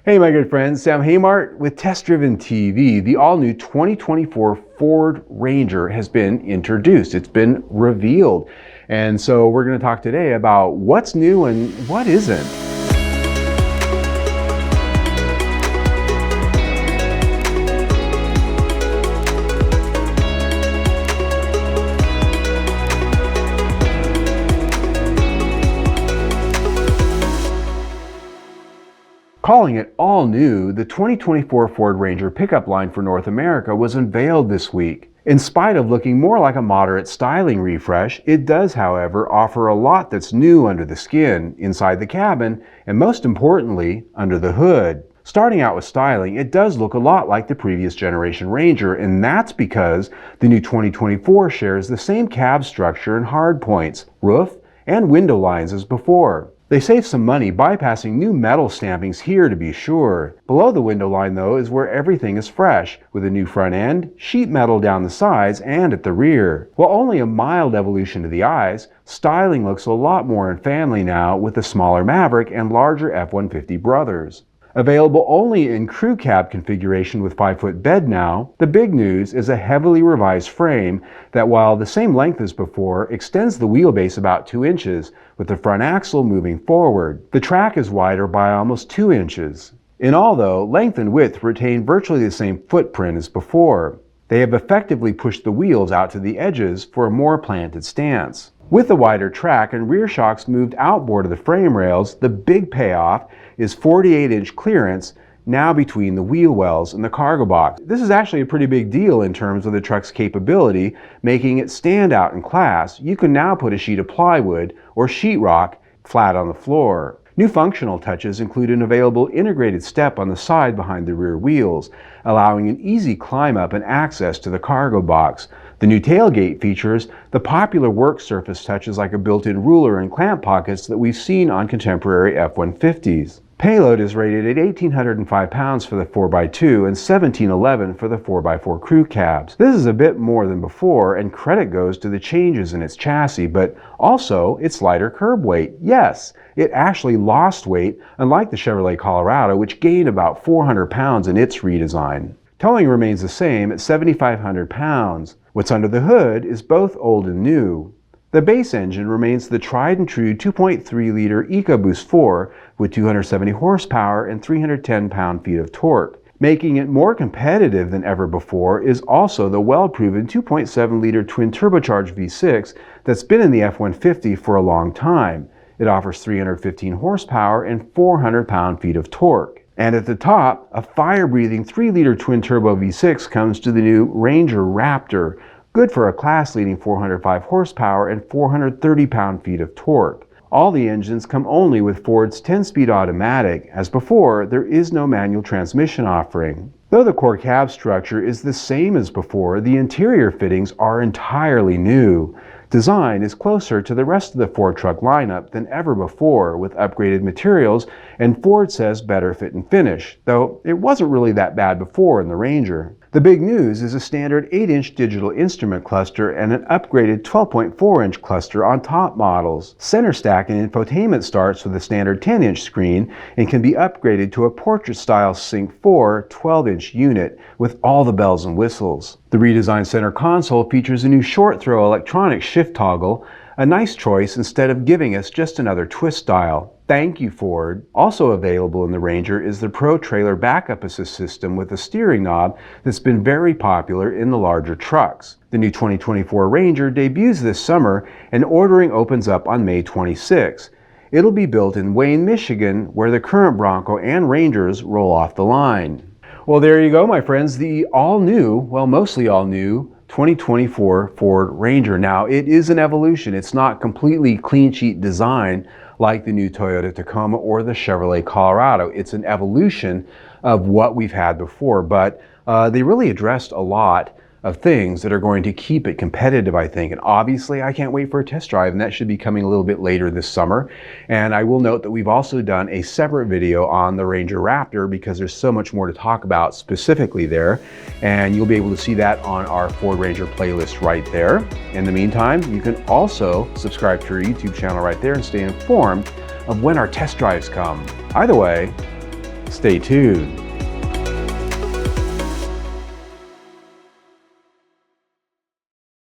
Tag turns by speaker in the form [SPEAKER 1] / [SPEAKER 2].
[SPEAKER 1] Hey my good friends, Sam Haymart with Test Driven TV. The all-new 2024 Ford Ranger has been introduced. It's been revealed. And so we're going to talk today about what's new and what isn't. Calling it all new, the 2024 Ford Ranger pickup line for North America was unveiled this week. In spite of looking more like a moderate styling refresh, it does, however, offer a lot that's new under the skin, inside the cabin, and most importantly, under the hood. Starting out with styling, it does look a lot like the previous generation Ranger, and that's because the new 2024 shares the same cab structure and hardpoints, roof, and window lines as before. They save some money bypassing new metal stampings here to be sure. Below the window line though is where everything is fresh, with a new front end, sheet metal down the sides and at the rear. While only a mild evolution to the eyes, styling looks a lot more in family now with the smaller Maverick and larger F-150 brothers. Available only in crew cab configuration with 5-foot bed now, the big news is a heavily revised frame that, while the same length as before, extends the wheelbase about 2 inches, with the front axle moving forward. The track is wider by almost 2 inches. In all though, length and width retain virtually the same footprint as before. They have effectively pushed the wheels out to the edges for a more planted stance. With the wider track and rear shocks moved outboard of the frame rails, the big payoff is 48-inch clearance now between the wheel wells and the cargo box. This is actually a pretty big deal in terms of the truck's capability, making it stand out in class. You can now put a sheet of plywood or sheetrock flat on the floor. New functional touches include an available integrated step on the side behind the rear wheels, allowing an easy climb up and access to the cargo box. The new tailgate features the popular work surface touches like a built-in ruler and clamp pockets that we've seen on contemporary F-150s. Payload is rated at 1,805 pounds for the 4x2 and 1,711 for the 4x4 crew cabs. This is a bit more than before, and credit goes to the changes in its chassis, but also its lighter curb weight. Yes, it actually lost weight, unlike the Chevrolet Colorado, which gained about 400 pounds in its redesign. Towing remains the same at 7,500 pounds. What's under the hood is both old and new. The base engine remains the tried and true 2.3-liter EcoBoost 4 with 270 horsepower and 310 pound-feet of torque. Making it more competitive than ever before is also the well-proven 2.7-liter twin-turbocharged V6 that's been in the F-150 for a long time. It offers 315 horsepower and 400 pound-feet of torque. And at the top, a fire-breathing 3-liter twin-turbo V6 comes to the new Ranger Raptor, good for a class-leading 405 horsepower and 430 pound-feet of torque. All the engines come only with Ford's 10-speed automatic. As before, there is no manual transmission offering. Though the core cab structure is the same as before, the interior fittings are entirely new. Design is closer to the rest of the Ford truck lineup than ever before, with upgraded materials and, Ford says, better fit and finish, though it wasn't really that bad before in the Ranger. The big news is a standard 8-inch digital instrument cluster and an upgraded 12.4-inch cluster on top models. Center stack and infotainment starts with a standard 10-inch screen and can be upgraded to a portrait-style Sync 4 12-inch unit with all the bells and whistles. The redesigned center console features a new short-throw electronic shift toggle, a nice choice instead of giving us just another twist dial. Thank you, Ford. Also available in the Ranger is the Pro Trailer Backup Assist system with a steering knob that's been very popular in the larger trucks. The new 2024 Ranger debuts this summer, and ordering opens up on May 26. It'll be built in Wayne, Michigan, where the current Bronco and Rangers roll off the line. Well, there you go, my friends, the all-new, well, mostly all-new 2024 Ford Ranger. Now, it is an evolution. It's not completely clean sheet design like the new Toyota Tacoma or the Chevrolet Colorado. It's an evolution of what we've had before, but they really addressed a lot of things that are going to keep it competitive, I think. And obviously, I can't wait for a test drive, and that should be coming a little bit later this summer. And I will note that we've also done a separate video on the Ranger Raptor because there's so much more to talk about specifically there. And you'll be able to see that on our Ford Ranger playlist right there. In the meantime, you can also subscribe to our YouTube channel right there and stay informed of when our test drives come. Either way, Stay tuned.